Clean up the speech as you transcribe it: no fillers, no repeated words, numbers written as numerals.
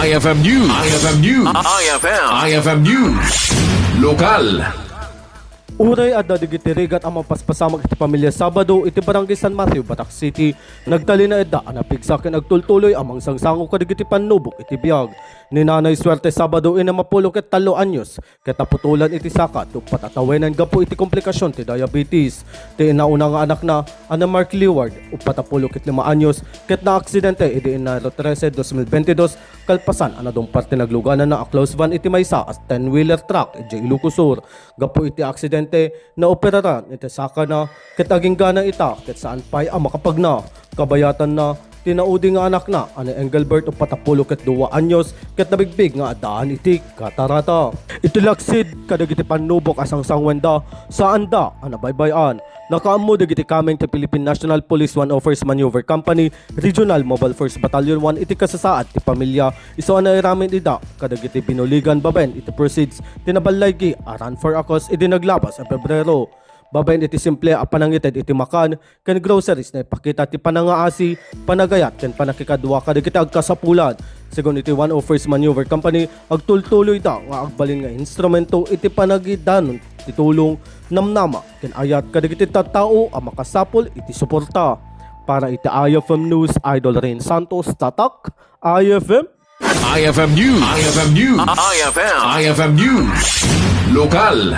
IFM News. IFM News. IFM News. Lokal. Uray at dadigitirigat ang mampaspasamag iti pamilya Sabado iti barangay San Mateo, Batac City. Nagtali na edda ang napigsakin agtultuloy amang sangsango kadigiti panubok iti biyag. Ni Nanay Swerte Sabado ina mapulo ket 3 anyos ket naputulan iti saka tuk patatawenan gapo iti komplikasyon ti diabetes. Ti inauna nga anak na ana Mark Leeward ug patapulo ket 5 anyos ket na aksidente iti Enero 13, 2022 kalpasan anadong parte nagluganan na a close van iti maysa as 10-wheeler truck iti Ilocos Sur. Gapo iti aksidente na operaran iti saka na ket aging gana ita ket saan pay ang makapagna kabayatan na tinaudi nga anak na ani Engelbert o patapulo ket 2 anyos ket nabigbig nga adaan iti katarata. Iti laksid kadagiti panubok asang sangwenda saan da ana baybayan. Nakaammo dagiti kameng ti Philippine National Police 101st Maneuver Company Regional Mobile Force Battalion 1 iti kasasaad ti Pamilya. Iso ana iramen ida kadagiti binuligan baben iti proceeds tinabalaygi aran for akos iti naglabas sa Pebrero. Babayin iti simple a panangited iti makan ken groceries na ipakita ti panangaasi, panagayat ken panakikadwa kadagiti agkasapulan. Sigon iti 101st Maneuver Company agtultuloy da nga agbalin nga instrumento iti panagidanon ti tulong namnama ken ayat kadagiti tattao a makasapol iti suporta. Para iti IFM News, Idol Rain Santos, Tatak, IFM. IFM News. IFM News. IFM News. Lokal.